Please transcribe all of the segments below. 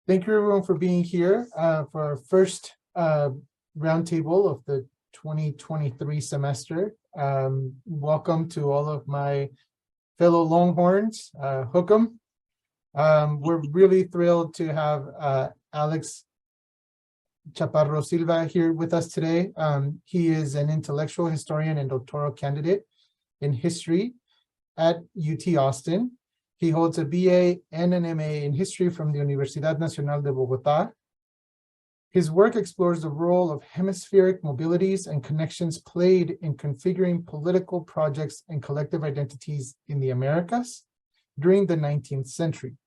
Thank you everyone for being here for our first roundtable of the 2023 semester. Welcome to all of my fellow Longhorns, hook 'em. We're really thrilled to have Alex Chaparro-Silva here with us today. He is an intellectual historian and doctoral candidate in history at UT Austin. He holds a BA and an MA in history from the Universidad Nacional de Bogotá. His work explores the role of hemispheric mobilities and connections played in configuring political projects and collective identities in the Americas during the 19th century.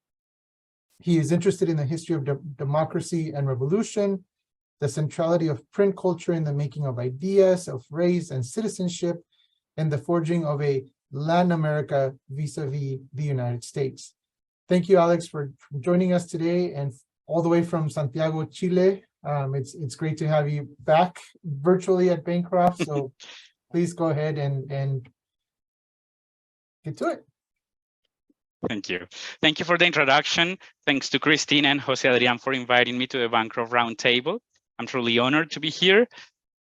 He is interested in the history of democracy and revolution, the centrality of print culture in the making of ideas, of race and citizenship, and the forging of a Latin America vis-a-vis the United States. Thank you, Alex, for joining us today and all the way from Santiago, Chile. It's great to have you back virtually at Bancroft. So please go ahead and get to it. Thank you. Thank you for the introduction. Thanks to Christine and Jose Adrian for inviting me to the Bancroft Roundtable. I'm truly honored to be here.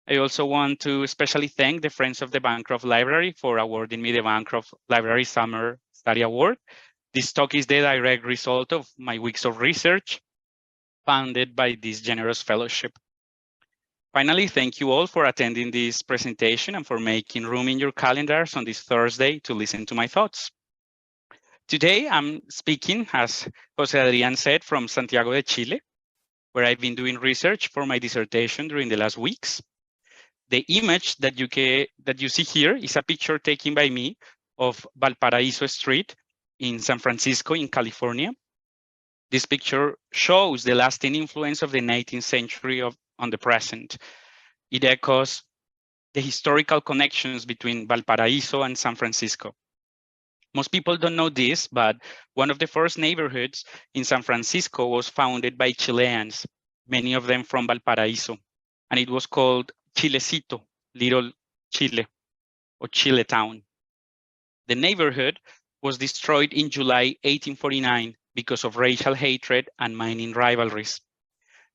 I also want to especially thank the Friends of the Bancroft Library for awarding me the Bancroft Library Summer Study Award. This talk is the direct result of my weeks of research funded by this generous fellowship. Finally, thank you all for attending this presentation and for making room in your calendars on this Thursday to listen to my thoughts. Today, I'm speaking, as Jose Adrian said, from Santiago de Chile, where I've been doing research for my dissertation during the last weeks. The image that you see here is a picture taken by me of Valparaiso Street in San Francisco in California. This picture shows the lasting influence of the 19th century on the present. It echoes the historical connections between Valparaiso and San Francisco. Most people don't know this, but one of the first neighborhoods in San Francisco was founded by Chileans, many of them from Valparaiso, and it was called Chilecito, Little Chile, or Chiletown. The neighborhood was destroyed in July 1849 because of racial hatred and mining rivalries.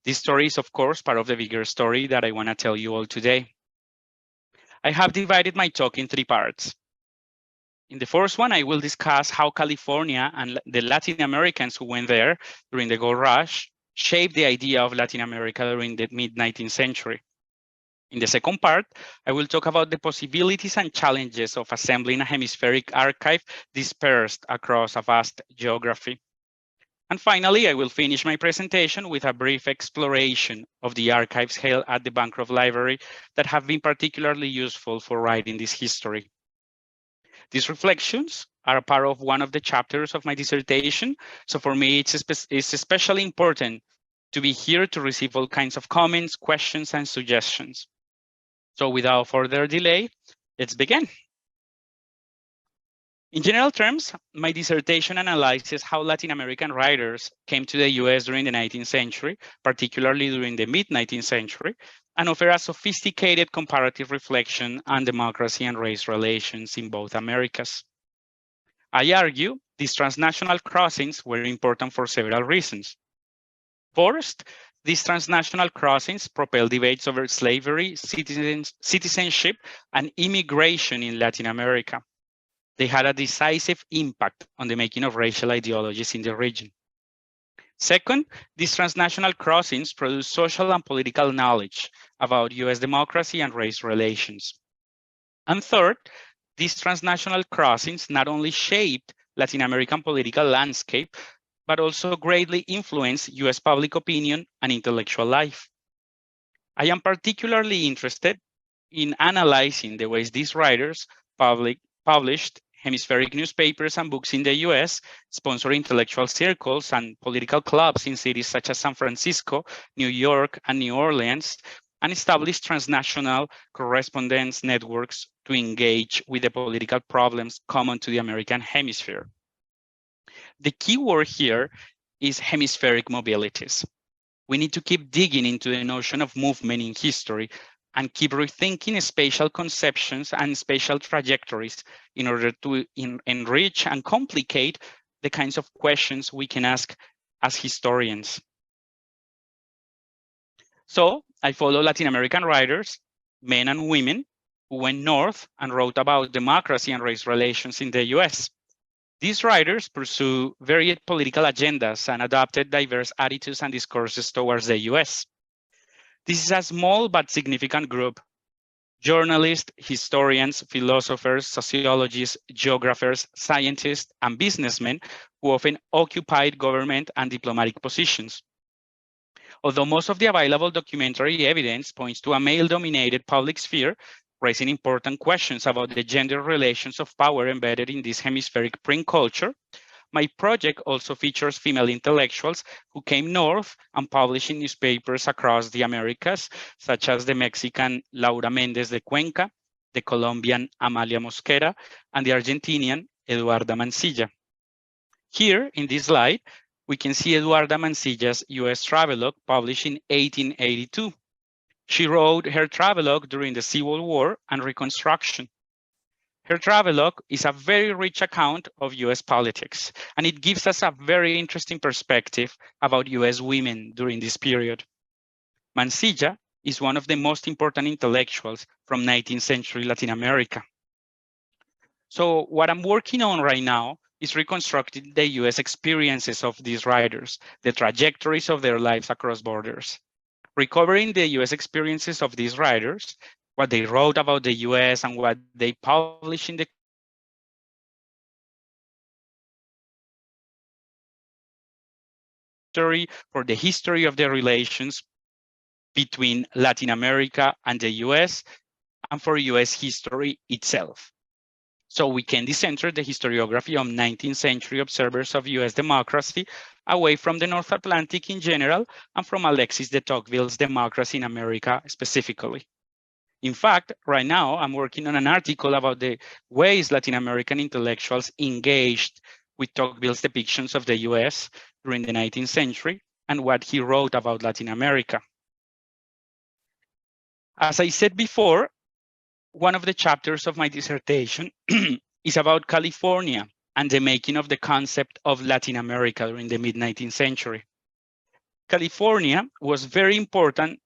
This story is, of course, part of the bigger story that I want to tell you all today. I have divided my talk in three parts. In the first one, I will discuss how California and the Latin Americans who went there during the gold rush shaped the idea of Latin America during the mid-19th century. In the second part, I will talk about the possibilities and challenges of assembling a hemispheric archive dispersed across a vast geography. And finally, I will finish my presentation with a brief exploration of the archives held at the Bancroft Library that have been particularly useful for writing this history. These reflections are a part of one of the chapters of my dissertation, so for me, it's especially important to be here to receive all kinds of comments, questions, and suggestions. So without further delay, let's begin. In general terms, my dissertation analyzes how Latin American writers came to the US during the 19th century, particularly during the mid-19th century, and offer a sophisticated comparative reflection on democracy and race relations in both Americas. I argue these transnational crossings were important for several reasons. First, these transnational crossings propelled debates over slavery, citizenship, and immigration in Latin America. They had a decisive impact on the making of racial ideologies in the region. Second, these transnational crossings produced social and political knowledge about US democracy and race relations. And third, these transnational crossings not only shaped Latin American political landscape, but also greatly influenced US public opinion and intellectual life. I am particularly interested in analyzing the ways these writers published hemispheric newspapers and books in the US, sponsor intellectual circles and political clubs in cities such as San Francisco, New York, and New Orleans, and established transnational correspondence networks to engage with the political problems common to the American hemisphere. The key word here is hemispheric mobilities. We need to keep digging into the notion of movement in history and keep rethinking spatial conceptions and spatial trajectories in order to enrich and complicate the kinds of questions we can ask as historians. So I follow Latin American writers, men and women, who went north and wrote about democracy and race relations in the US. These writers pursue varied political agendas and adopted diverse attitudes and discourses towards the US. This is a small but significant group: journalists, historians, philosophers, sociologists, geographers, scientists, and businessmen who often occupied government and diplomatic positions. Although most of the available documentary evidence points to a male-dominated public sphere, raising important questions about the gender relations of power embedded in this hemispheric print culture, my project also features female intellectuals who came north and published in newspapers across the Americas, such as the Mexican Laura Méndez de Cuenca, the Colombian Amalia Mosquera, and the Argentinian Eduarda Mansilla. Here in this slide, we can see Eduarda Mancilla's US travelogue published in 1882. She wrote her travelogue during the Civil War and Reconstruction. Her travelogue is a very rich account of US politics, and it gives us a very interesting perspective about US women during this period. Mansilla is one of the most important intellectuals from 19th century Latin America. So what I'm working on right now is reconstructing the US experiences of these writers, the trajectories of their lives across borders. Recovering the US experiences of these writers, what they wrote about the US and what they published in the for the history of the relations between Latin America and the US, and for US history itself. So we can decenter the historiography of 19th century observers of US democracy away from the North Atlantic in general and from Alexis de Tocqueville's democracy in America specifically. In fact, right now I'm working on an article about the ways Latin American intellectuals engaged with Tocqueville's depictions of the US during the 19th century and what he wrote about Latin America. As I said before, one of the chapters of my dissertation is about California and the making of the concept of Latin America during the mid-19th century. California was a very important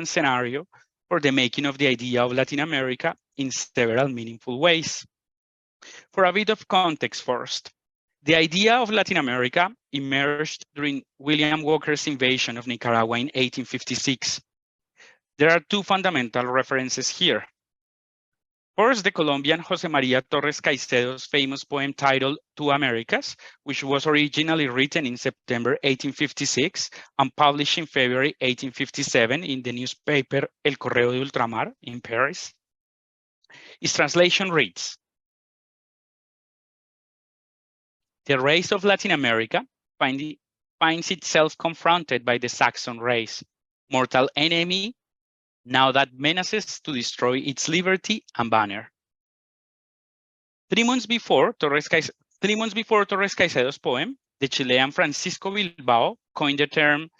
scenario for the making of the idea of Latin America in several meaningful ways. For a bit of context first, the idea of Latin America emerged during William Walker's invasion of Nicaragua in 1856. There are two fundamental references here. First, the Colombian José María Torres Caicedo's famous poem titled Two Americas, which was originally written in September 1856 and published in February 1857 in the newspaper El Correo de Ultramar in Paris. Its translation reads, "The race of Latin America finds itself confronted by the Saxon race, mortal enemy now that menaces to destroy its liberty and banner." 3 months before Torres Caicedo's poem, the Chilean Francisco Bilbao coined the term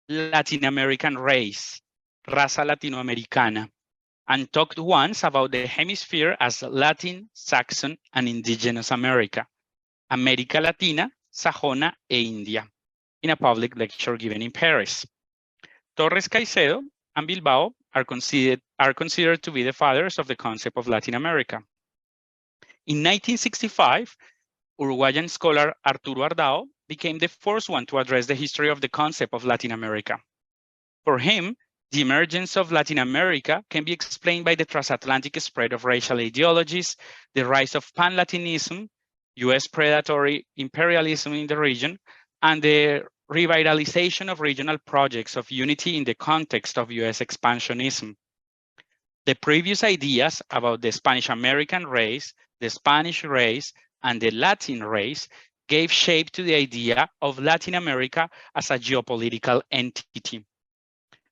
Latin American race, raza latinoamericana, and talked once about the hemisphere as Latin, Saxon, and Indigenous America, América Latina, Sajona, e India, in a public lecture given in Paris. Torres Caicedo and Bilbao are considered to be the fathers of the concept of Latin America. In 1965, Uruguayan scholar Arturo Ardao became the first one to address the history of the concept of Latin America. For him, the emergence of Latin America can be explained by the transatlantic spread of racial ideologies, the rise of Pan-Latinism, US predatory imperialism in the region, and the revitalization of regional projects of unity in the context of US expansionism. The previous ideas about the Spanish American race, the Spanish race, and the Latin race gave shape to the idea of Latin America as a geopolitical entity.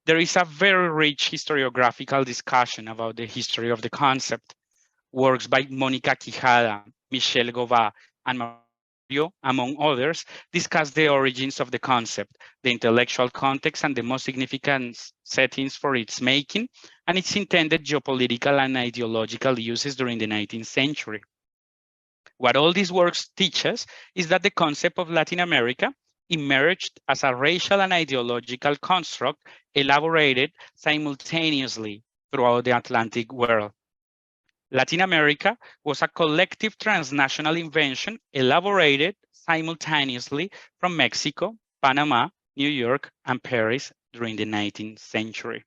There is a very rich historiographical discussion about the history of the concept. Works by Mónica Quijada, Michel Gova, and Mario, among others, discuss the origins of the concept, the intellectual context, and the most significant settings for its making, and its intended geopolitical and ideological uses during the 19th century. What all these works teach us is that the concept of Latin America emerged as a racial and ideological construct elaborated simultaneously throughout the Atlantic world. Latin America was a collective transnational invention elaborated simultaneously from Mexico, Panama, New York, and Paris during the 19th century.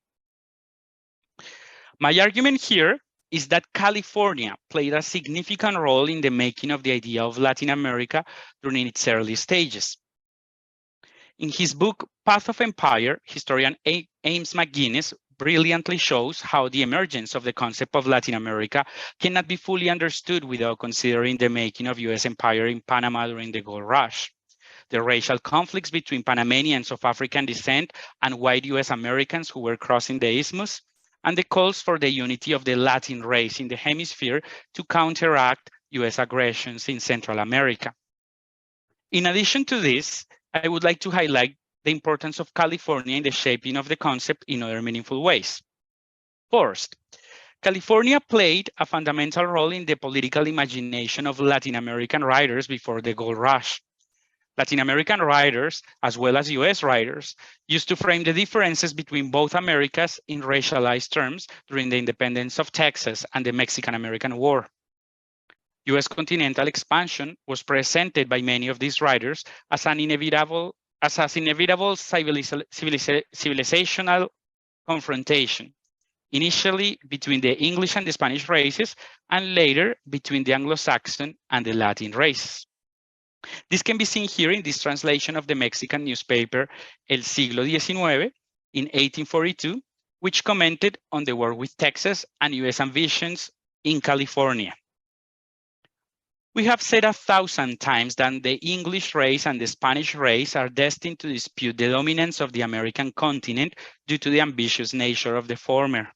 My argument here is that California played a significant role in the making of the idea of Latin America during its early stages. In his book, Path of Empire, historian Ames McGuinness brilliantly shows how the emergence of the concept of Latin America cannot be fully understood without considering the making of US empire in Panama during the gold rush, the racial conflicts between Panamanians of African descent and white US Americans who were crossing the isthmus, and the calls for the unity of the Latin race in the hemisphere to counteract US aggressions in Central America. In addition to this, I would like to highlight the importance of California in the shaping of the concept in other meaningful ways. First, California played a fundamental role in the political imagination of Latin American writers before the gold rush. Latin American writers, as well as US writers, used to frame the differences between both Americas in racialized terms during the independence of Texas and the Mexican-American War. US continental expansion was presented by many of these writers as an inevitable civilizational confrontation, initially between the English and the Spanish races, and later between the Anglo-Saxon and the Latin races. This can be seen here in this translation of the Mexican newspaper El Siglo XIX in 1842, which commented on the war with Texas and US ambitions in California. We have said 1,000 times that the English race and the Spanish race are destined to dispute the dominance of the American continent due to the ambitious nature of the former.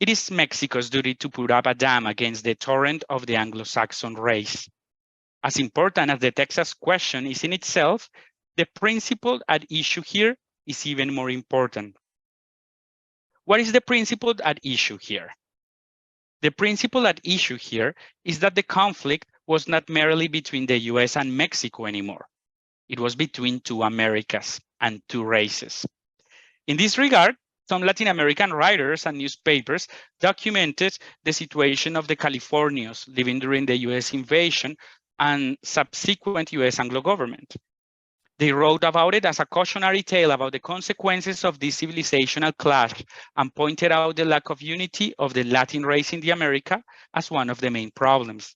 It is Mexico's duty to put up a dam against the torrent of the Anglo-Saxon race. As important as the Texas question is in itself, the principle at issue here is even more important. What is the principle at issue here? The principle at issue here is that the conflict was not merely between the US and Mexico anymore. It was between two Americas and two races. In this regard, some Latin American writers and newspapers documented the situation of the Californios living during the US invasion and subsequent US Anglo government. They wrote about it as a cautionary tale about the consequences of this civilizational clash and pointed out the lack of unity of the Latin race in the America as one of the main problems.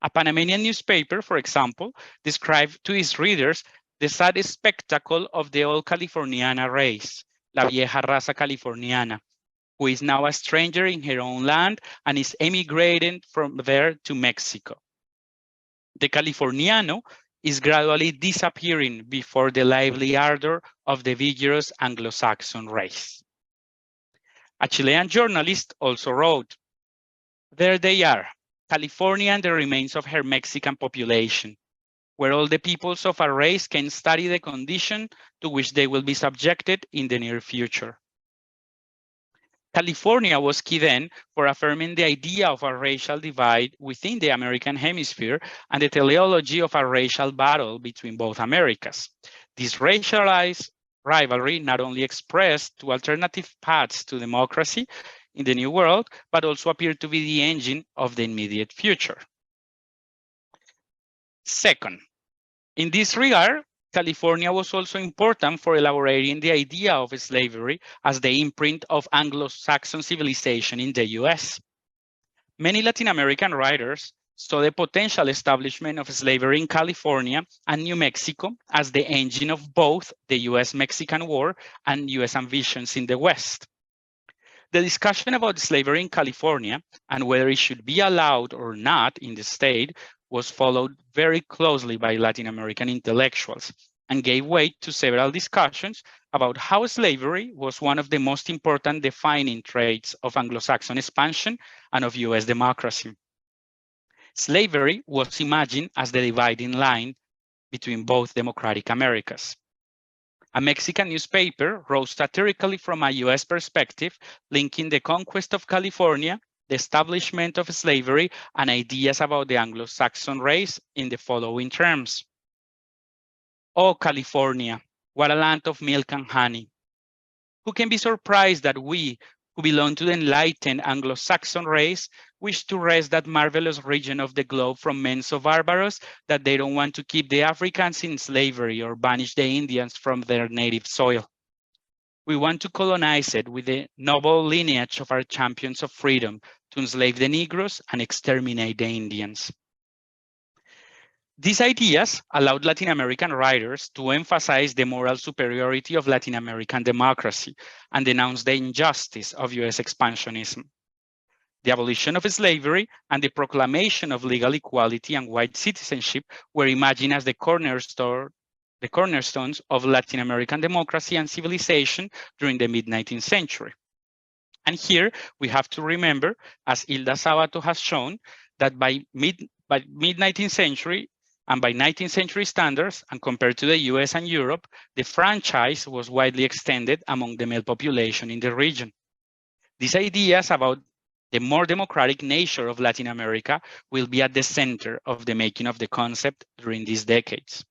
A Panamanian newspaper, for example, described to its readers the sad spectacle of the old Californiana race, la vieja raza californiana, who is now a stranger in her own land and is emigrating from there to Mexico. The Californiano is gradually disappearing before the lively ardor of the vigorous Anglo-Saxon race. A Chilean journalist also wrote, "There they are, California and the remains of her Mexican population, where all the peoples of a race can study the condition to which they will be subjected in the near future." California was key then for affirming the idea of a racial divide within the American hemisphere and the teleology of a racial battle between both Americas. This racialized rivalry not only expressed two alternative paths to democracy in the New World, but also appeared to be the engine of the immediate future. Second, in this regard, California was also important for elaborating the idea of slavery as the imprint of Anglo-Saxon civilization in the US. Many Latin American writers saw the potential establishment of slavery in California and New Mexico as the engine of both the US-Mexican War and US ambitions in the West. The discussion about slavery in California and whether it should be allowed or not in the state was followed very closely by Latin American intellectuals and gave way to several discussions about how slavery was one of the most important defining traits of Anglo-Saxon expansion and of US democracy. Slavery was imagined as the dividing line between both democratic Americas. A Mexican newspaper wrote satirically from a US perspective, linking the conquest of California, the establishment of slavery, and ideas about the Anglo-Saxon race in the following terms. Oh, California, what a land of milk and honey. Who can be surprised that we, who belong to the enlightened Anglo-Saxon race, wish to wrest that marvelous region of the globe from men so barbarous that they don't want to keep the Africans in slavery or banish the Indians from their native soil? We want to colonize it with the noble lineage of our champions of freedom, to enslave the Negroes and exterminate the Indians. These ideas allowed Latin American writers to emphasize the moral superiority of Latin American democracy and denounce the injustice of US expansionism. The abolition of slavery and the proclamation of legal equality and white citizenship were imagined as the cornerstones of Latin American democracy and civilization during the mid-19th century. And here we have to remember, as Hilda Sabato has shown, that by mid-19th century, and by 19th century standards, and compared to the US and Europe, the franchise was widely extended among the male population in the region. These ideas about the more democratic nature of Latin America will be at the center of the making of the concept during these decades.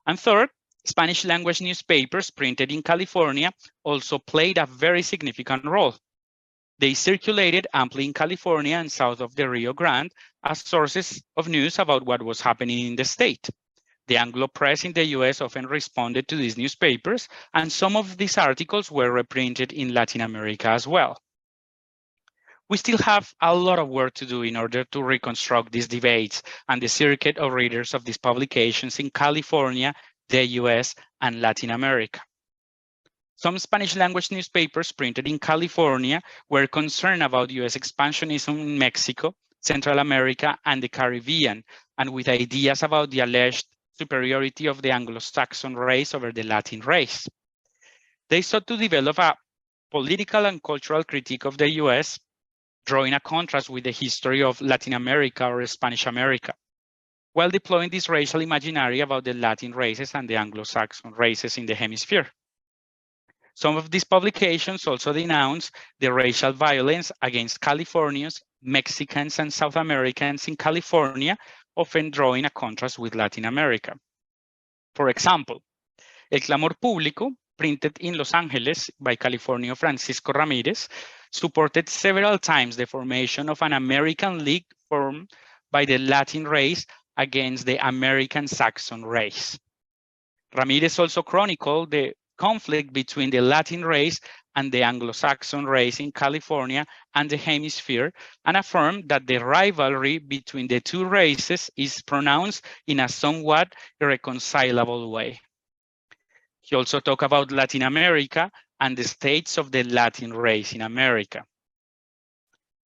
And third, Spanish language newspapers printed in California also played a very significant role. They circulated amply in California and south of the Rio Grande as sources of news about what was happening in the state. The Anglo press in the US often responded to these newspapers, and some of these articles were reprinted in Latin America as well. We still have a lot of work to do in order to reconstruct these debates and the circuit of readers of these publications in California, the US, and Latin America. Some Spanish language newspapers printed in California were concerned about US expansionism in Mexico, Central America, and the Caribbean, and with ideas about the alleged superiority of the Anglo-Saxon race over the Latin race. They sought to develop a political and cultural critique of the US, drawing a contrast with the history of Latin America or Spanish America, while deploying this racial imaginary about the Latin races and the Anglo-Saxon races in the hemisphere. Some of these publications also denounce the racial violence against Californians, Mexicans, and South Americans in California, often drawing a contrast with Latin America. For example, El Clamor Público, printed in Los Angeles by Californio Francisco Ramirez, supported several times the formation of an American League formed by the Latin race against the American Saxon race. Ramirez also chronicled the conflict between the Latin race and the Anglo-Saxon race in California and the hemisphere, and affirmed that the rivalry between the two races is pronounced in a somewhat irreconcilable way. He also talked about Latin America and the states of the Latin race in America.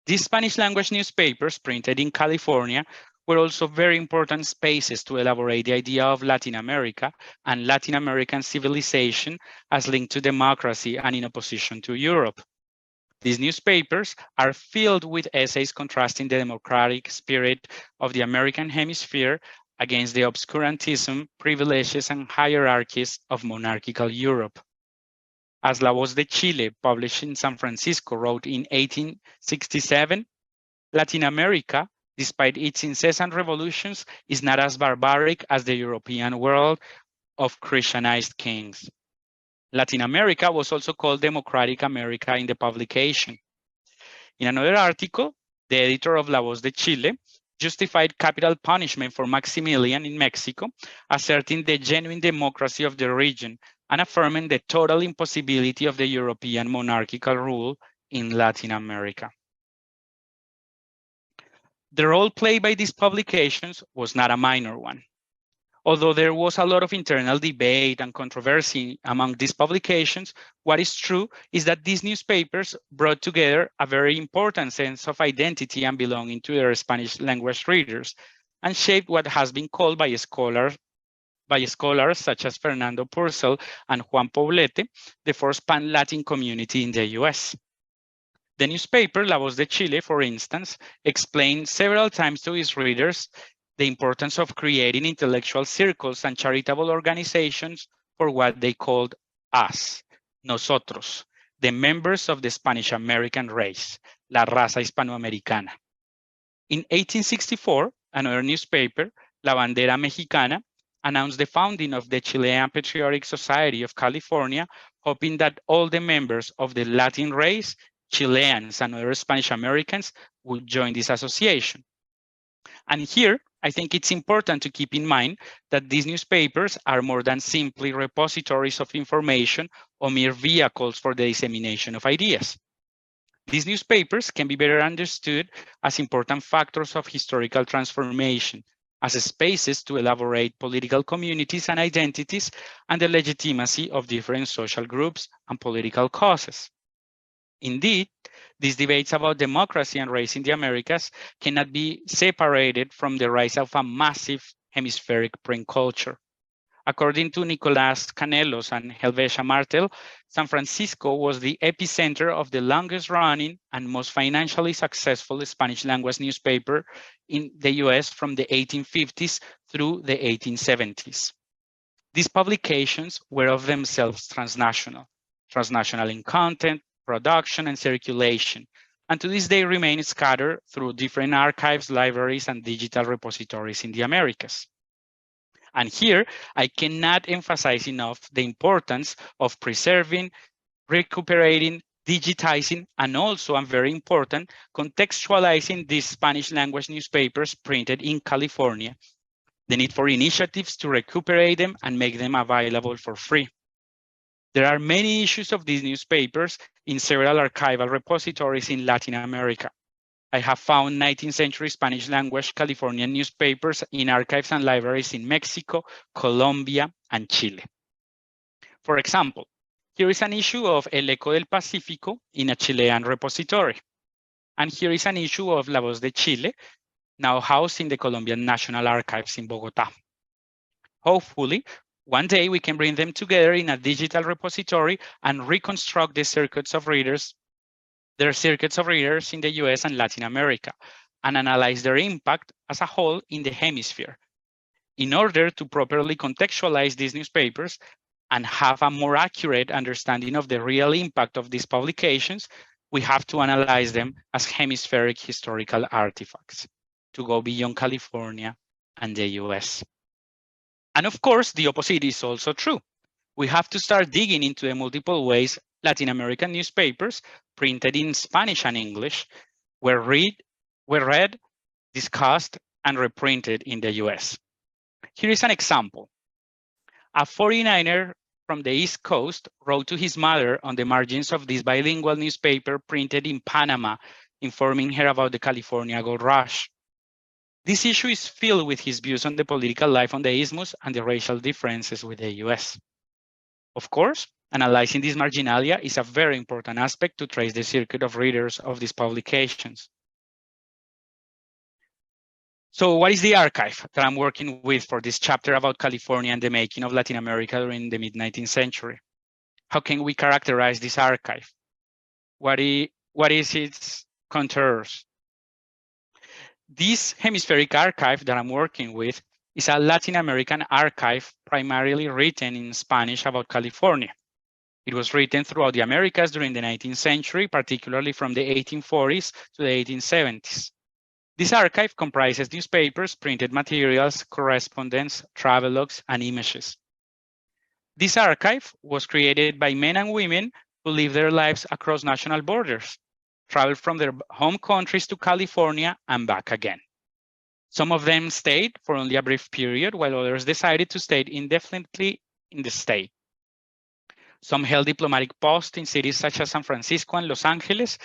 These Spanish language newspapers printed in California were also very important spaces to elaborate the idea of Latin America and Latin American civilization as linked to democracy and in opposition to Europe. These newspapers are filled with essays contrasting the democratic spirit of the American hemisphere against the obscurantism, privileges, and hierarchies of monarchical Europe. As La Voz de Chile, published in San Francisco, wrote in 1867, Latin America, despite its incessant revolutions, is not as barbaric as the European world of Christianized kings. Latin America was also called Democratic America in the publication. In another article, the editor of La Voz de Chile justified capital punishment for Maximilian in Mexico, asserting the genuine democracy of the region and affirming the total impossibility of the European monarchical rule in Latin America. The role played by these publications was not a minor one. Although there was a lot of internal debate and controversy among these publications, what is true is that these newspapers brought together a very important sense of identity and belonging to their Spanish language readers, and shaped what has been called by scholars such as Fernando Purcell and Juan Poblete, the first pan-Latin community in the US. The newspaper La Voz de Chile, for instance, explained several times to its readers the importance of creating intellectual circles and charitable organizations for what they called us, nosotros, the members of the Spanish American race, la raza hispanoamericana. In 1864, another newspaper, La Bandera Mexicana, announced the founding of the Chilean Patriotic Society of California, hoping that all the members of the Latin race, Chileans and other Spanish Americans, would join this association. And here, I think it's important to keep in mind that these newspapers are more than simply repositories of information or mere vehicles for the dissemination of ideas. These newspapers can be better understood as important factors of historical transformation, as spaces to elaborate political communities and identities and the legitimacy of different social groups and political causes. Indeed, these debates about democracy and race in the Americas cannot be separated from the rise of a massive hemispheric print culture. According to Nicolás Canelos and Helvetia Martel, San Francisco was the epicenter of the longest running and most financially successful Spanish language newspaper in the US from the 1850s through the 1870s. These publications were of themselves transnational in content, production, and circulation, and to this day remain scattered through different archives, libraries, and digital repositories in the Americas. And here, I cannot emphasize enough the importance of preserving, recuperating, digitizing, and also, and very important, contextualizing these Spanish language newspapers printed in California, the need for initiatives to recuperate them and make them available for free. There are many issues of these newspapers in several archival repositories in Latin America. I have found 19th century Spanish language Californian newspapers in archives and libraries in Mexico, Colombia, and Chile. For example, here is an issue of El Eco del Pacífico in a Chilean repository. And here is an issue of La Voz de Chile, now housed in the Colombian National Archives in Bogotá. Hopefully, one day we can bring them together in a digital repository and reconstruct the circuits of readers in the US and Latin America, and analyze their impact as a whole in the hemisphere. In order to properly contextualize these newspapers and have a more accurate understanding of the real impact of these publications, we have to analyze them as hemispheric historical artifacts to go beyond California and the US. And of course, the opposite is also true. We have to start digging into the multiple ways Latin American newspapers printed in Spanish and English were read, discussed, and reprinted in the US. Here is an example. A 49er from the East Coast wrote to his mother on the margins of this bilingual newspaper printed in Panama, informing her about the California gold rush. This issue is filled with his views on the political life on the Isthmus and the racial differences with the US. Of course, analyzing this marginalia is a very important aspect to trace the circuit of readers of these publications. So what is the archive that I'm working with for this chapter about California and the making of Latin America during the mid-19th century? How can we characterize this archive? What is its contours? This hemispheric archive that I'm working with is a Latin American archive primarily written in Spanish about California. It was written throughout the Americas during the 19th century, particularly from the 1840s to the 1870s. This archive comprises newspapers, printed materials, correspondence, travelogues, and images. This archive was created by men and women who live their lives across national borders, traveled from their home countries to California and back again. Some of them stayed for only a brief period, while others decided to stay indefinitely in the state. Some held diplomatic posts in cities such as San Francisco and Los Angeles,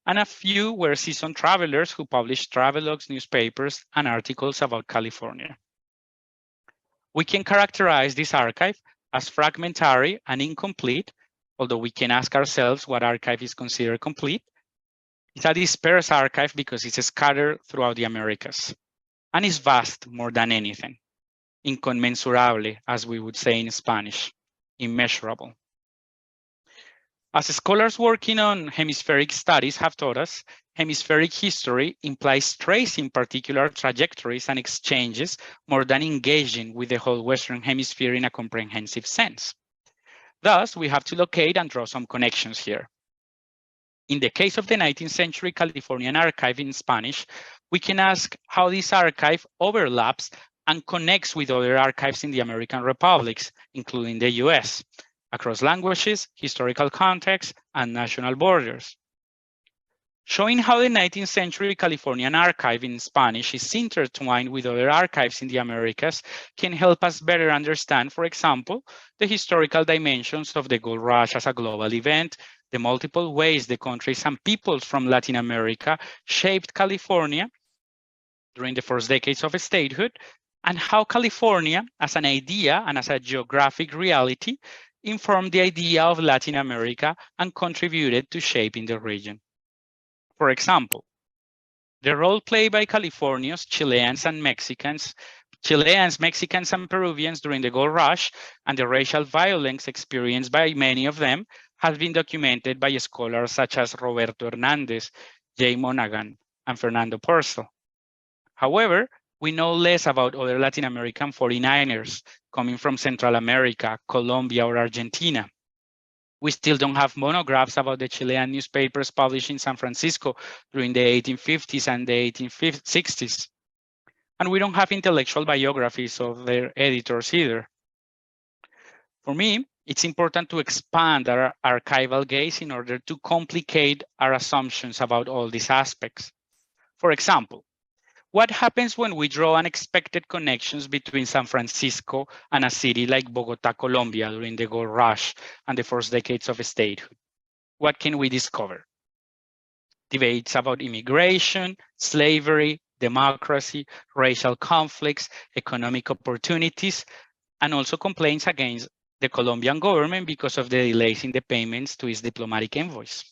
and a few were seasoned travelers who published travelogues, newspapers, and articles about California. We can characterize this archive as fragmentary and incomplete, although we can ask ourselves what archive is considered complete. It's a dispersed archive because it's scattered throughout the Americas, and is vast more than anything, incommensurable, as we would say in Spanish, immeasurable. As scholars working on hemispheric studies have taught us, hemispheric history implies tracing particular trajectories and exchanges more than engaging with the whole Western Hemisphere in a comprehensive sense. Thus, we have to locate and draw some connections here. In the case of the 19th century Californian archive in Spanish, we can ask how this archive overlaps and connects with other archives in the American republics, including the US, across languages, historical contexts, and national borders. Showing how the 19th century Californian archive in Spanish is intertwined with other archives in the Americas can help us better understand, for example, the historical dimensions of the gold rush as a global event, the multiple ways the countries and peoples from Latin America shaped California during the first decades of statehood, and how California as an idea and as a geographic reality informed the idea of Latin America and contributed to shaping the region. For example, the role played by Californians, Chileans, and Mexicans, Mexicans, and Peruvians during the gold rush and the racial violence experienced by many of them has been documented by scholars such as Roberto Hernandez, Jay Monaghan, and Fernando Purcell. However, we know less about other Latin American 49ers coming from Central America, Colombia, or Argentina. We still don't have monographs about the Chilean newspapers published in San Francisco during the 1850s and the 1860s. And we don't have intellectual biographies of their editors either. For me, it's important to expand our archival gaze in order to complicate our assumptions about all these aspects. For example, what happens when we draw unexpected connections between San Francisco and a city like Bogota, Colombia during the gold rush and the first decades of statehood? What can we discover? Debates about immigration, slavery, democracy, racial conflicts, economic opportunities, and also complaints against the Colombian government because of the delays in the payments to its diplomatic envoys.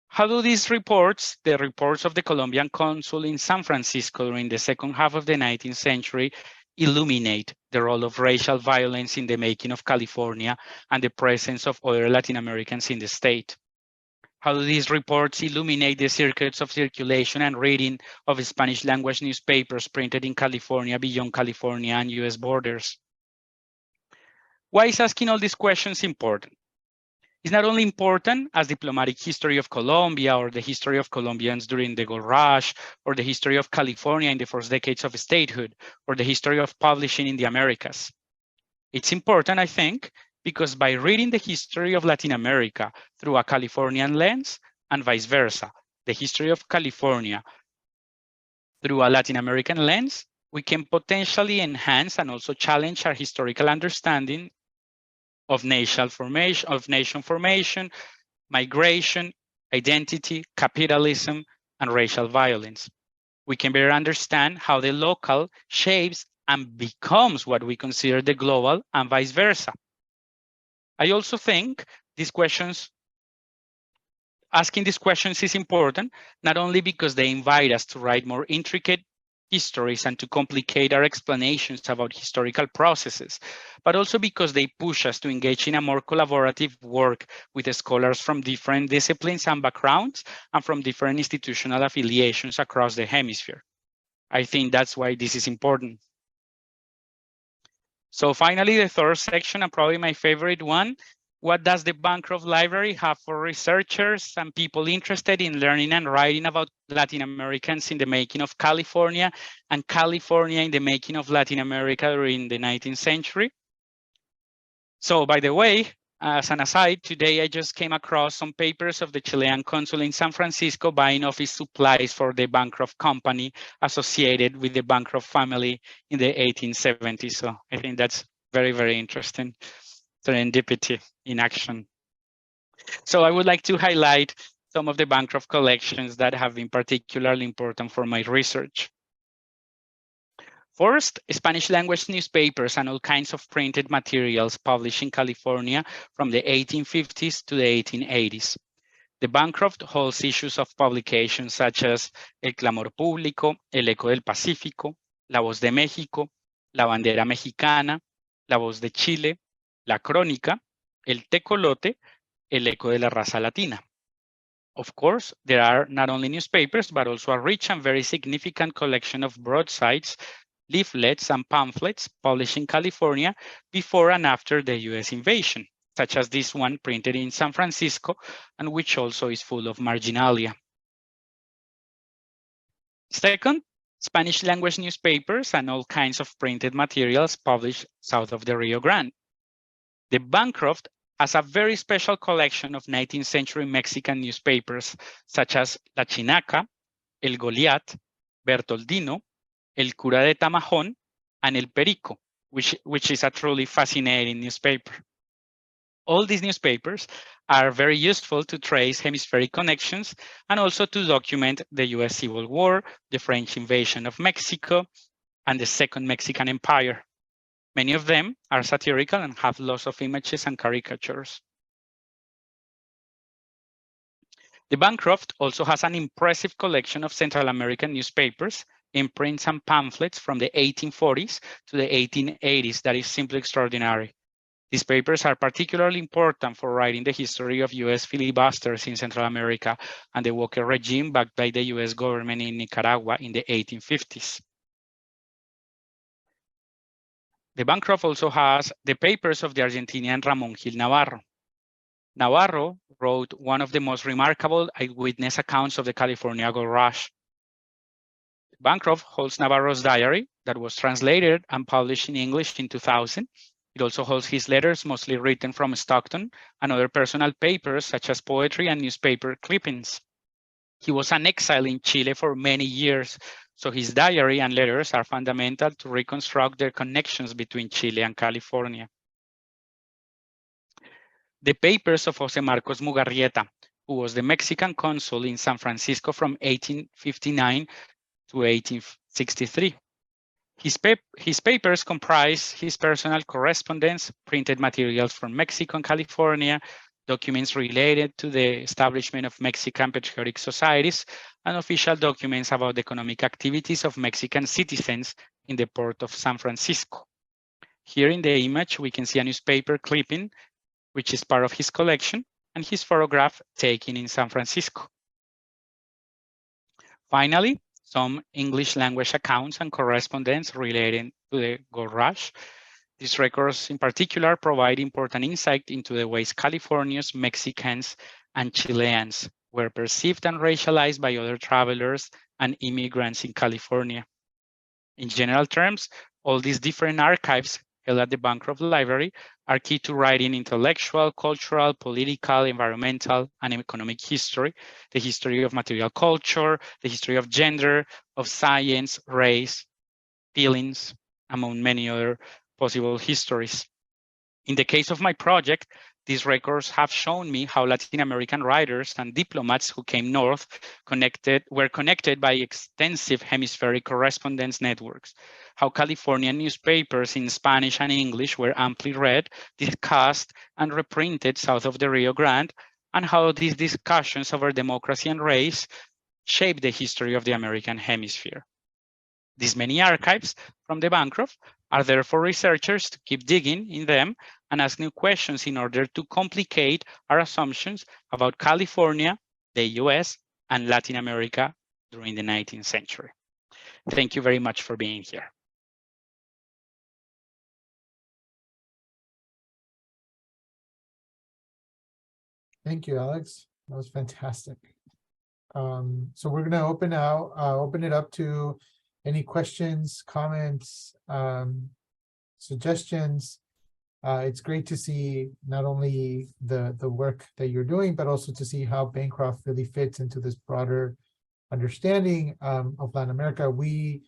How do these reports, the reports of the Colombian consul in San Francisco during the second half of the 19th century, illuminate the role of racial violence in the making of California and the presence of other Latin Americans in the state? How do these reports illuminate the circuits of circulation and reading of Spanish language newspapers printed in California beyond California and US borders? Why is asking all these questions important? It's not only important as diplomatic history of Colombia or the history of Colombians during the gold rush or the history of California in the first decades of statehood or the history of publishing in the Americas. It's important, I think, because by reading the history of Latin America through a Californian lens and vice versa, the history of California through a Latin American lens, we can potentially enhance and also challenge our historical understanding of nation formation, migration, identity, capitalism, and racial violence. We can better understand how the local shapes and becomes what we consider the global and vice versa. I also think asking these questions is important, not only because they invite us to write more intricate histories and to complicate our explanations about historical processes, but also because they push us to engage in a more collaborative work with scholars from different disciplines and backgrounds and from different institutional affiliations across the hemisphere. I think that's why this is important. So finally, the third section, and probably my favorite one, what does the Bancroft Library have for researchers and people interested in learning and writing about Latin Americans in the making of California and California in the making of Latin America during the 19th century? So by the way, as an aside, today I just came across some papers of the Chilean consul in San Francisco buying office supplies for the Bancroft company associated with the Bancroft family in the 1870s. So I think that's very, very interesting. Serendipity in action. So I would like to highlight some of the Bancroft collections that have been particularly important for my research. First, Spanish language newspapers and all kinds of printed materials published in California from the 1850s to the 1880s. The Bancroft holds issues of publications such as El Clamor Público, El Eco del Pacífico, La Voz de México, La Bandera Mexicana, La Voz de Chile, La Crónica, El Tecolote, El Eco de la Raza Latina. Of course, there are not only newspapers, but also a rich and very significant collection of broadsides, leaflets, and pamphlets published in California before and after the US invasion, such as this one printed in San Francisco, and which also is full of marginalia. Second, Spanish language newspapers, and all kinds of printed materials published south of the Rio Grande. The Bancroft has a very special collection of 19th century Mexican newspapers, such as La Chinaca, El Goliat, Bertoldino, El Cura de Tamajón, and El Perico, which is a truly fascinating newspaper. All these newspapers are very useful to trace hemispheric connections and also to document the US Civil War, the French invasion of Mexico, and the Second Mexican Empire. Many of them are satirical and have lots of images and caricatures. The Bancroft also has an impressive collection of Central American newspapers, imprints and pamphlets from the 1840s to the 1880s that is simply extraordinary. These papers are particularly important for writing the history of US filibusters in Central America and the Walker regime backed by the US government in Nicaragua in the 1850s. The Bancroft also has the papers of the Argentinian Ramon Gil Navarro. Navarro wrote one of the most remarkable eyewitness accounts of the California gold rush. Bancroft holds Navarro's diary that was translated and published in English in 2000. It also holds his letters, mostly written from Stockton, and other personal papers such as poetry and newspaper clippings. He was an exile in Chile for many years, so his diary and letters are fundamental to reconstruct their connections between Chile and California. The papers of José Marcos Mugarrieta, who was the Mexican consul in San Francisco from 1859 to 1863. His papers comprise his personal correspondence, printed materials from Mexico and California, documents related to the establishment of Mexican patriotic societies, and official documents about the economic activities of Mexican citizens in the port of San Francisco. Here in the image, we can see a newspaper clipping, which is part of his collection, and his photograph taken in San Francisco. Finally, some English language accounts and correspondence related to the gold rush. These records in particular provide important insight into the ways Californians, Mexicans, and Chileans were perceived and racialized by other travelers and immigrants in California. In general terms, all these different archives held at the Bancroft Library are key to writing intellectual, cultural, political, environmental, and economic history, the history of material culture, the history of gender, of science, race, feelings, among many other possible histories. In the case of my project, these records have shown me how Latin American writers and diplomats who came north were connected by extensive hemispheric correspondence networks, how Californian newspapers in Spanish and English were amply read, discussed, and reprinted south of the Rio Grande, and how these discussions over democracy and race shaped the history of the American hemisphere. These many archives from the Bancroft are there for researchers to keep digging in them and ask new questions in order to complicate our assumptions about California, the US, and Latin America during the 19th century. Thank you very much for being here. Thank you, Alex. That was fantastic. So we're gonna open it up to any questions, comments, suggestions. It's great to see not only the work that you're doing, but also to see how Bancroft really fits into this broader understanding of Latin America. We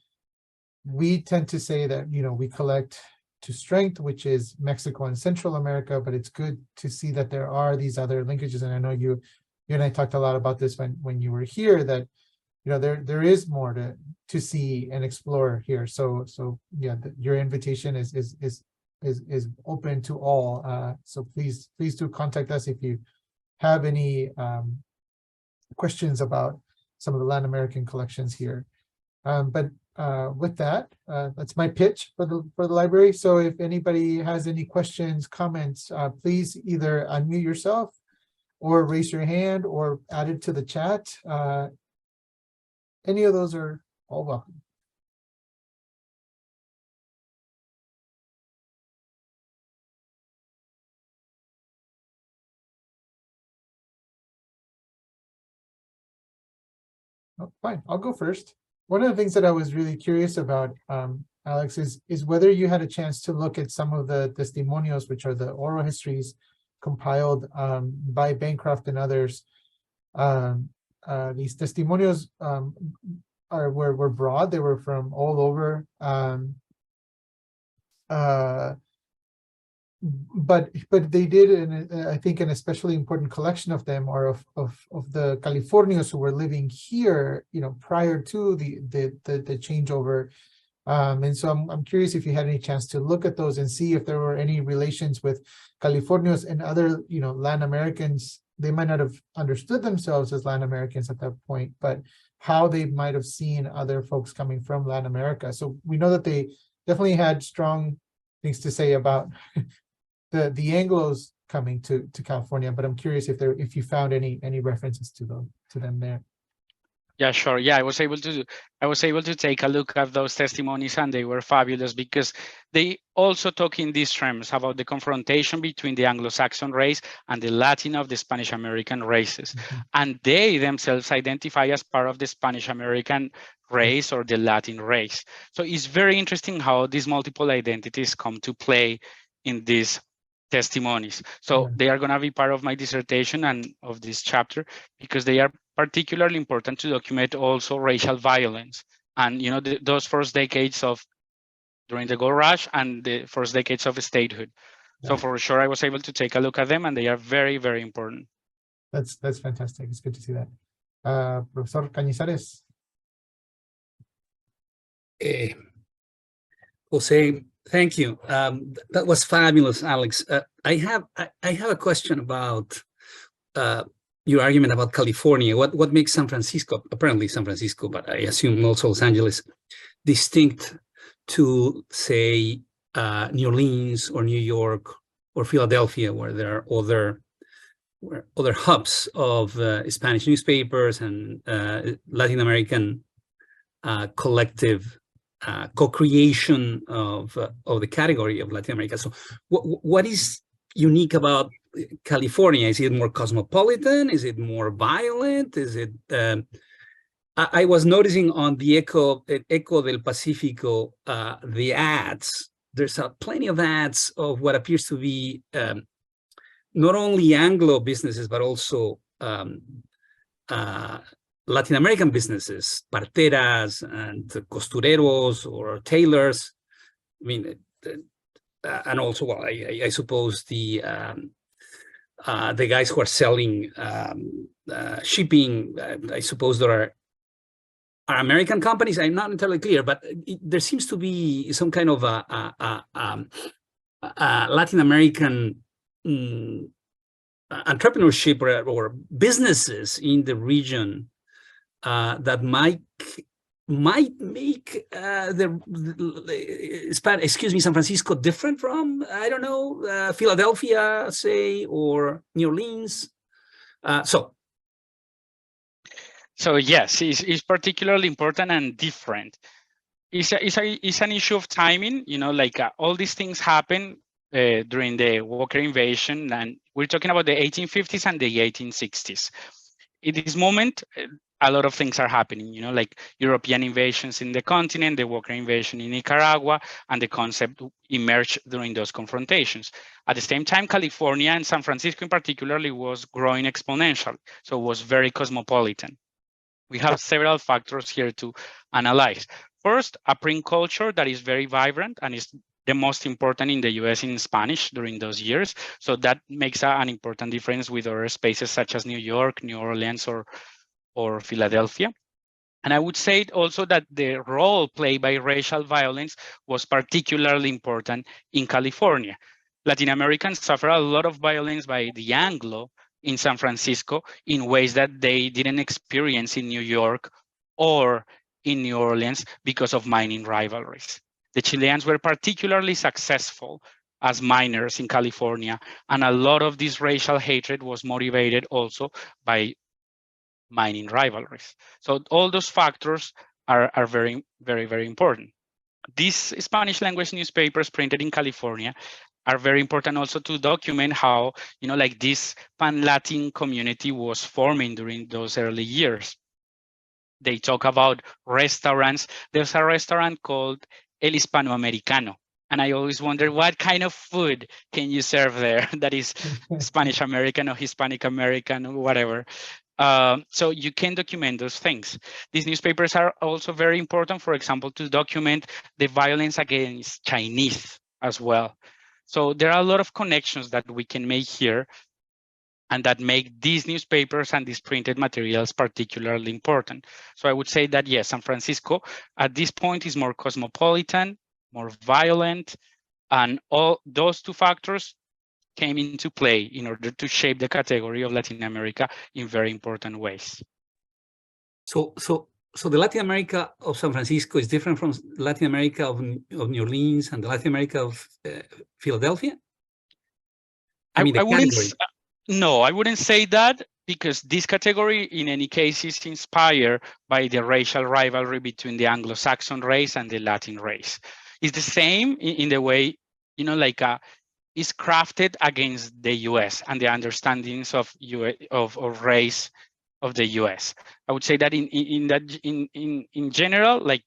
tend to say that, you know, we collect to strength, which is Mexico and Central America, but it's good to see that there are these other linkages. And I know you and I talked a lot about this when you were here, that, you know, there is more to see and explore here. So yeah, your invitation is open to all. So please do contact us if you have any questions about some of the Latin American collections here. But with that, that's my pitch for the library. So if anybody has any questions, comments, please either unmute yourself or raise your hand or add it to the chat. Any of those are all welcome. Oh, fine, I'll go first. One of the things that I was really curious about, Alex, is whether you had a chance to look at some of the testimonios, which are the oral histories compiled by Bancroft and others. These testimonios were broad; they were from all over. But they did, and I think an especially important collection of them are of the Californios who were living here, prior to the changeover. And so I'm curious if you had any chance to look at those and see if there were any relations with Californios and other, Latin Americans. They might not have understood themselves as Latin Americans at that point, but how they might have seen other folks coming from Latin America. So we know that they definitely had strong things to say about the Anglos coming to California, but I'm curious if you found any references to them there. Yeah, sure. Yeah, I was able to take a look at those testimonies, and they were fabulous because they also talk in these terms about the confrontation between the Anglo-Saxon race and the Latin of the Spanish American races. Mm-hmm. And they themselves identify as part of the Spanish American race or the Latin race. So it's very interesting how these multiple identities come to play in these testimonies. So they are going to be part of my dissertation and of this chapter because they are particularly important to document also racial violence and those first decades of during the gold rush and the first decades of statehood. So for sure, I was able to take a look at them, and they are very, very important. That's fantastic. It's good to see that. Professor Cañizares. Jose, thank you. That was fabulous, Alex. I have a question about your argument about California. What makes San Francisco, apparently San Francisco, but I assume also Los Angeles, distinct to, say, New Orleans or New York or Philadelphia, where there are other hubs of Spanish newspapers and Latin American collective co-creation of the category of Latin America. So what is unique about California? Is it more cosmopolitan? Is it more violent? Is it I was noticing on the Eco del Pacifico, the ads, there's plenty of ads of what appears to be not only Anglo businesses, but also Latin American businesses, parteras and costureros or tailors. I mean, and also, well, I suppose the guys who are selling shipping, I suppose there are American companies. I'm not entirely clear, but there seems to be some kind of Latin American entrepreneurship or businesses in the region that might make San Francisco different from, I don't know, Philadelphia, say, or New Orleans. So yes, it's particularly important and different. It's an issue of timing. Like all these things happen during the Walker invasion, and we're talking about the 1850s and the 1860s. In this moment, a lot of things are happening, like European invasions in the continent, the Walker invasion in Nicaragua, and the concept emerged during those confrontations. At the same time, California and San Francisco in particular was growing exponentially, so it was very cosmopolitan. We have several factors here to analyze. First, a print culture that is very vibrant and is the most important in the US in Spanish during those years. So that makes an important difference with other spaces such as New York, New Orleans, or Philadelphia. And I would say also that the role played by racial violence was particularly important in California. Latin Americans suffer a lot of violence by the Anglo in San Francisco in ways that they didn't experience in New York or in New Orleans because of mining rivalries. The Chileans were particularly successful as miners in California, and a lot of this racial hatred was motivated also by mining rivalries. So all those factors are very, very, very important. These Spanish language newspapers printed in California are very important also to document how, like this pan-Latin community was forming during those early years. They talk about restaurants. There's a restaurant called El Hispanoamericano. And I always wonder what kind of food can you serve there that is Spanish American or Hispanic American or whatever. So you can document those things. These newspapers are also very important, for example, to document the violence against Chinese as well. So there are a lot of connections that we can make here and that make these newspapers and these printed materials particularly important. So I would say that, yes, San Francisco at this point is more cosmopolitan, more violent, and all those two factors came into play in order to shape the category of Latin America in very important ways. So the Latin America of San Francisco is different from Latin America of New Orleans and the Latin America of Philadelphia? I mean, no, I wouldn't say that, because this category in any case is inspired by the racial rivalry between the Anglo-Saxon race and the Latin race. It's the same in the way, you know, like is crafted against the US and the understandings of race of the US. I would say that in general, like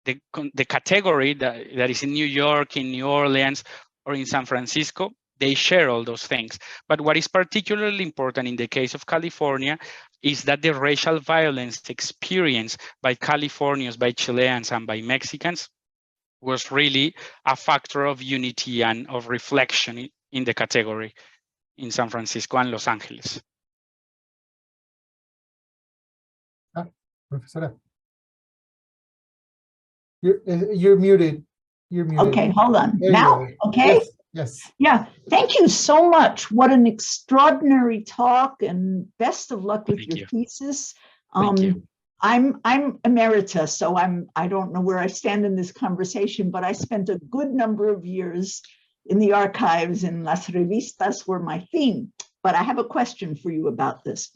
the category that is in New York, in New Orleans, or in San Francisco, they share all those things. But what is particularly important in the case of California is that the racial violence experienced by Californians, by Chileans, and by Mexicans was really a factor of unity and of reflection in the category in San Francisco and Los Angeles. Professora. You're muted. You're muted. Okay, hold on. There now, okay? Yes, yes. Yeah, thank you so much. What an extraordinary talk, and best of luck with your thesis. Thank you. I'm emerita, so I don't know where I stand in this conversation, but I spent a good number of years in the archives, and las revistas were my theme. But I have a question for you about this.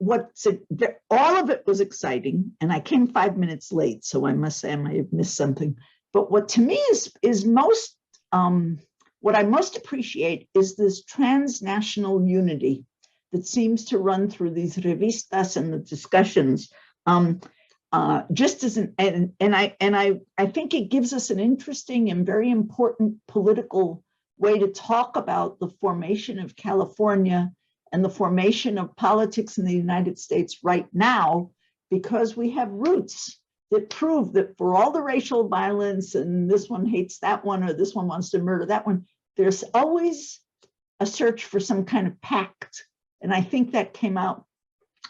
All of it was exciting, and I came 5 minutes late, so I must say I might have missed something. But what to me is most, what I most appreciate is this transnational unity that seems to run through these revistas and the discussions. Just as I think it gives us an interesting and very important political way to talk about the formation of California and the formation of politics in the United States right now, because we have roots that prove that for all the racial violence and this one hates that one or this one wants to murder that one, there's always a search for some kind of pact. And I think that came out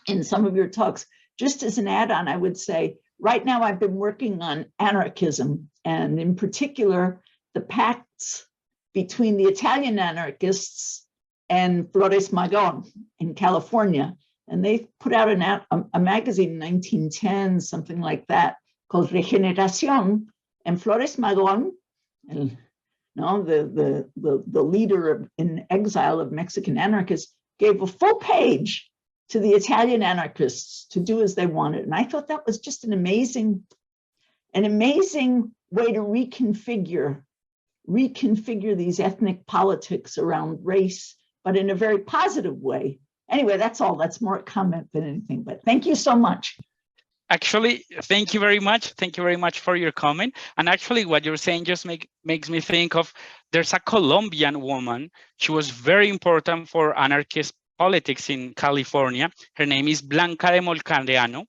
in some of your talks. Just as an add-on, I would say, right now I've been working on anarchism, and in particular, the pacts between the Italian anarchists and Flores Magón in California. And they put out a magazine in 1910, something like that, called Regeneración. And Flores Magón, the leader in exile of Mexican anarchists, gave a full page to the Italian anarchists to do as they wanted. And I thought that was just an amazing way to reconfigure these ethnic politics around race, but in a very positive way. Anyway, that's all. That's more a comment than anything, but thank you so much. Actually, thank you very much. Thank you very much for your comment. And actually what you're saying just makes me think of, there's a Colombian woman. She was very important for anarchist politics in California. Her name is Blanca de Molcareano.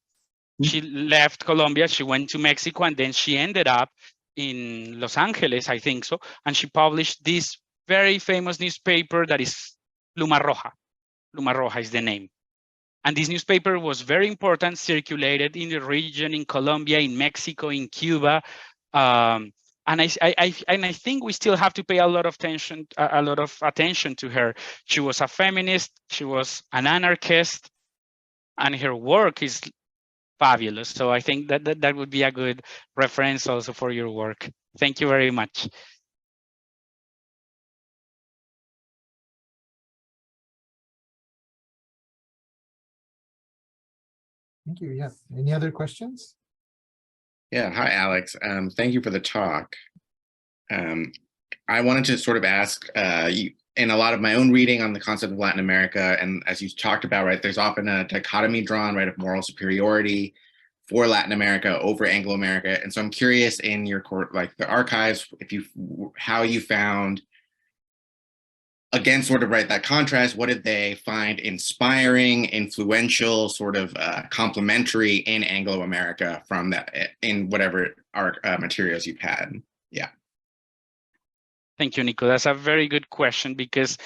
She left Colombia, she went to Mexico, and then she ended up in Los Angeles, I think so. And she published this very famous newspaper that is Pluma Roja. Pluma Roja is the name. And this newspaper was very important, circulated in the region, in Colombia, in Mexico, in Cuba. And I think we still have to pay a lot of attention to her. She was a feminist, she was an anarchist, and her work is fabulous. So I think that would be a good reference also for your work. Thank you very much. Thank you. Yeah. Any other questions? Yeah. Hi, Alex. Thank you for the talk. I wanted to sort of ask, in a lot of my own reading on the concept of Latin America, and as you talked about, right, there's often a dichotomy drawn, right, of moral superiority for Latin America over Anglo-America. And so I'm curious in your court, like the archives, how you found, again, sort of right, that contrast, what did they find inspiring, influential, sort of complementary in Anglo-America from that, in whatever materials you've had? Yeah. Thank you, Nico. That's a very good question, because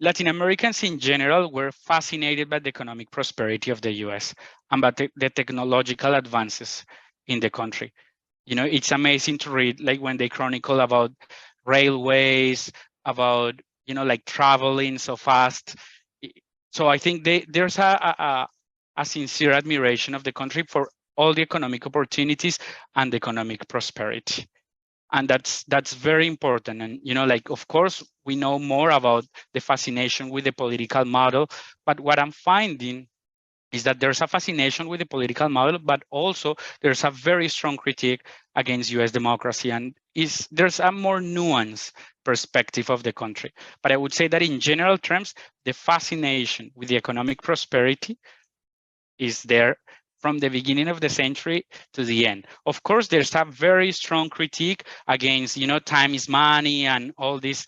Latin Americans in general were fascinated by the economic prosperity of the US and by the technological advances in the country. You know, it's amazing to read, like when they chronicle about railways, about, you know, like traveling so fast. So I think there's a sincere admiration of the country for all the economic opportunities and economic prosperity. And that's very important. And, you know, like, of course, we know more about the fascination with the political model, but what I'm finding is that there's a fascination with the political model, but also there's a very strong critique against US democracy, and there's a more nuanced perspective of the country. But I would say that in general terms, the fascination with the economic prosperity is there from the beginning of the century to the end. Of course, there's a very strong critique against, you know, time is money and all these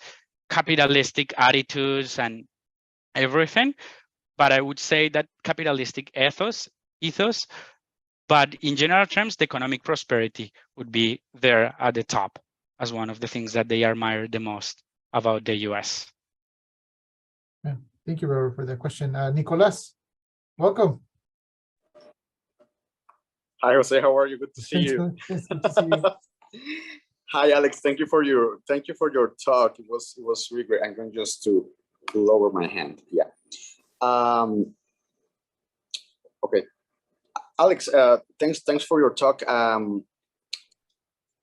capitalistic attitudes and everything. But I would say that capitalistic ethos, but in general terms, the economic prosperity would be there at the top as one of the things that they admire the most about the US. Yeah. Thank you, Robert, for that question. Nicolas, welcome. Hi, Jose. How are you? Good to see you. It's good to see you. Hi, Alex. Thank you for your talk. It was really great. I'm going just to lower my hand. Yeah. Okay, Alex. Thanks for your talk. I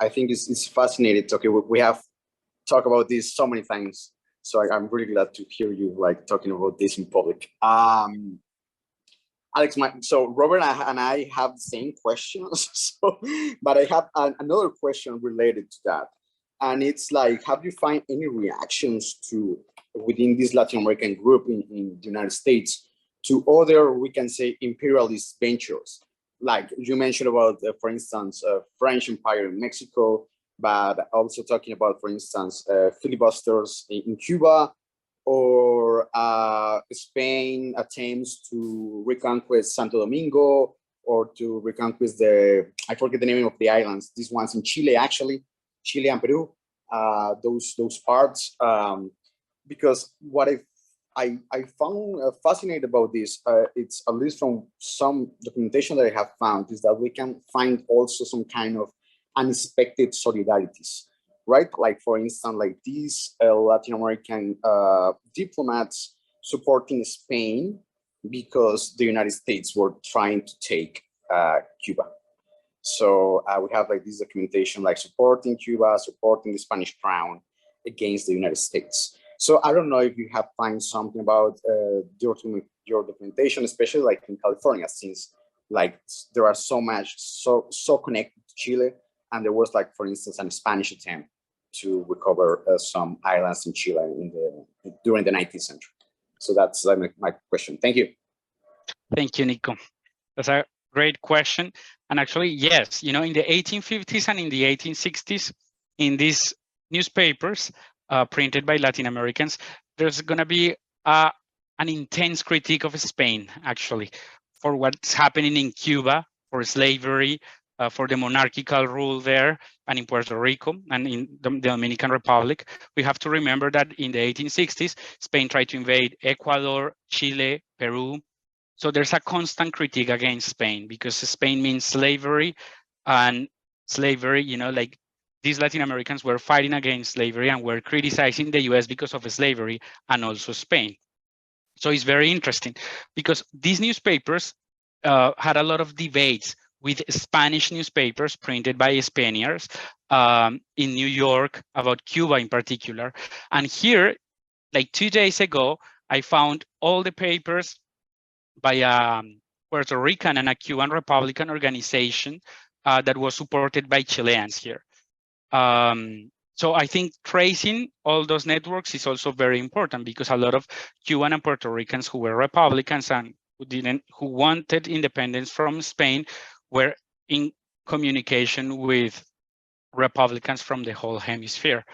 think it's fascinating. Okay, we have talked about this so many times, so I'm really glad to hear you like talking about this in public. Alex, so Robert and I have the same questions, but I have another question related to that. And it's like, have you find any reactions to within this Latin American group in the United States to other, we can say, imperialist ventures? Like you mentioned about, for instance, French Empire in Mexico, but also talking about, for instance, filibusters in Cuba, or Spain attempts to reconquest Santo Domingo, or to reconquest I forget the name of the islands, these ones in Chile, actually, Chile and Peru, those parts. Because what I found fascinating about this, it's at least from some documentation that I have found, is that we can find also some kind of unexpected solidarities. Right, like for instance, like these Latin American diplomats supporting Spain because the United States were trying to take Cuba. So we have like this documentation, like supporting Cuba, supporting the Spanish crown against the United States. So I don't know if you have find something about your documentation, especially like in California, since like there are so connected to Chile, and there was like, for instance, a Spanish attempt to recover some islands in Chile during the 19th century. So that's my question. Thank you. Thank you, Nico. That's a great question. And actually, yes, you know, in the 1850s and in the 1860s, in these newspapers printed by Latin Americans, there's going to be an intense critique of Spain, actually, for what's happening in Cuba, for slavery, for the monarchical rule there, and in Puerto Rico and in the Dominican Republic. We have to remember that in the 1860s, Spain tried to invade Ecuador, Chile, Peru. So there's a constant critique against Spain because Spain means slavery, and slavery, you know, like these Latin Americans were fighting against slavery and were criticizing the US because of slavery and also Spain. So it's very interesting because these newspapers had a lot of debates with Spanish newspapers printed by Spaniards in New York about Cuba in particular. And here, like 2 days ago, I found all the papers by a Puerto Rican and a Cuban Republican organization that was supported by Chileans here. So I think tracing all those networks is also very important because a lot of Cuban and Puerto Ricans who were Republicans and who wanted independence from Spain were in communication with Republicans from the whole hemisphere.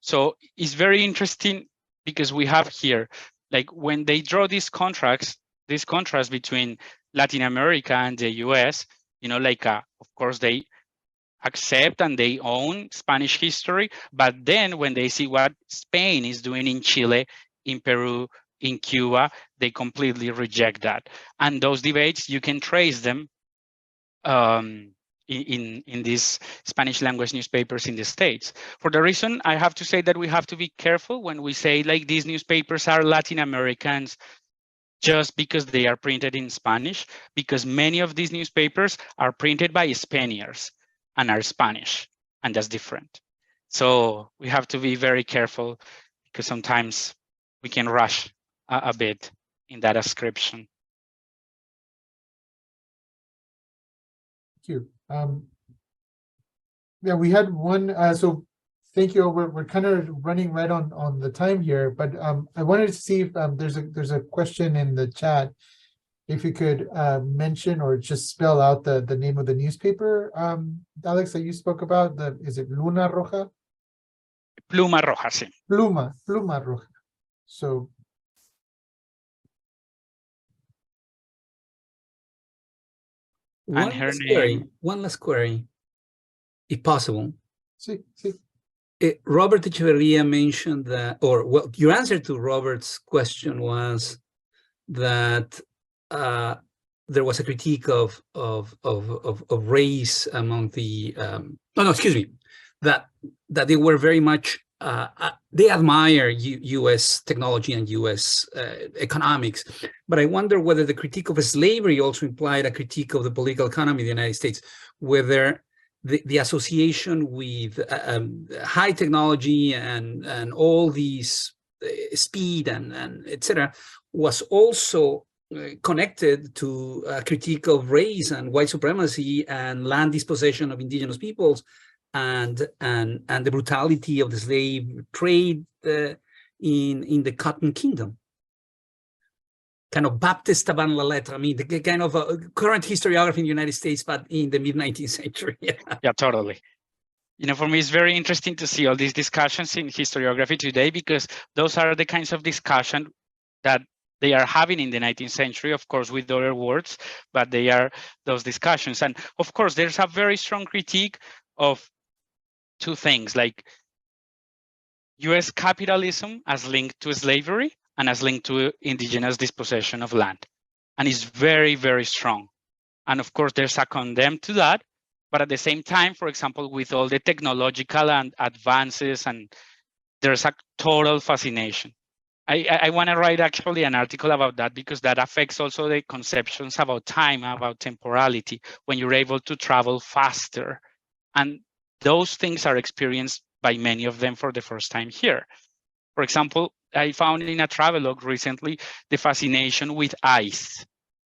So it's very interesting because we have here, like when they draw these contracts, this contrast between Latin America and the US, you know, like of course they accept and they own Spanish history, but then when they see what Spain is doing in Chile, in Peru, in Cuba, they completely reject that. And those debates, you can trace them in these Spanish language newspapers in the States. For the reason I have to say that we have to be careful when we say like these newspapers are Latin Americans just because they are printed in Spanish, because many of these newspapers are printed by Spaniards and are Spanish, and that's different. So we have to be very careful because sometimes we can rush a bit in that ascription. Thank you. Yeah, we had one, so thank you. We're kind of running right on the time here, but I wanted to see if there's a question in the chat. If you could mention or just spell out the name of the newspaper, Alex, that you spoke about. Is it Luna Roja? Pluma Roja, sí. Pluma Roja. So. And her name. One last query, if possible. Sí, sí. Robert Echeverria mentioned that, or well, your answer to Robert's question was that there was a critique of race among the excuse me, that they were very much they admire U.S. technology and U.S. Economics, but I wonder whether the critique of slavery also implied a critique of the political economy of the United States, whether the association with high technology and all these speed and etc. was also connected to a critique of race and white supremacy and land dispossession of indigenous peoples and the brutality of the slave trade in the Cotton Kingdom. Kind of Baptiste avant la lettre, I mean, the kind of current historiography in the United States, but in the mid-19th century. Yeah, totally. You know, for me, it's very interesting to see all these discussions in historiography today, because those are the kinds of discussion that they are having in the 19th century, of course, with other words, but they are those discussions. And of course, there's a very strong critique of two things, like US capitalism as linked to slavery and as linked to indigenous dispossession of land. And it's very, very strong. And of course, there's a condemn to that. But at the same time, for example, with all the technological and advances, and there's a total fascination. I want to write actually an article about that, because that affects also the conceptions about time, about temporality, when you're able to travel faster. And those things are experienced by many of them for the first time here. For example, I found in a travelogue recently the fascination with ice.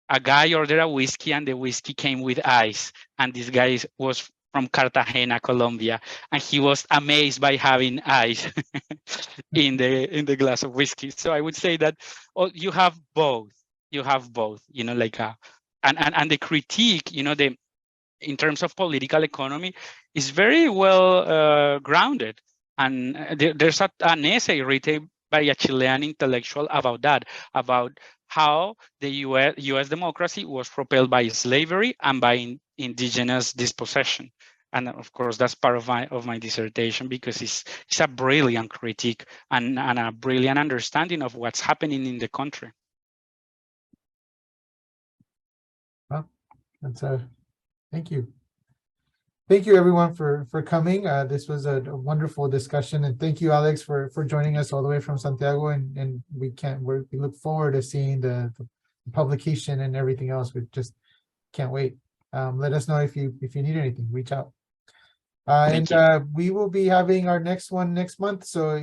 A guy ordered a whiskey and the whiskey came with ice. And this guy was from Cartagena, Colombia, and he was amazed by having ice in the glass of whiskey. So I would say that you have both. You have both. You know, like and the critique. You know, in terms of political economy, is very well grounded. And there's an essay written by a Chilean intellectual about that, about how the U.S. democracy was propelled by slavery and by indigenous dispossession. And of course, that's part of my dissertation, because it's a brilliant critique and a brilliant understanding of what's happening in the country. Well, that's thank you. Thank you, everyone, for coming. This was a wonderful discussion, and thank you, Alex, for joining us all the way from Santiago. And we look forward to seeing the publication and everything else. We just can't wait. Let us know if you need anything. Reach out. And we will be having our next one next month. So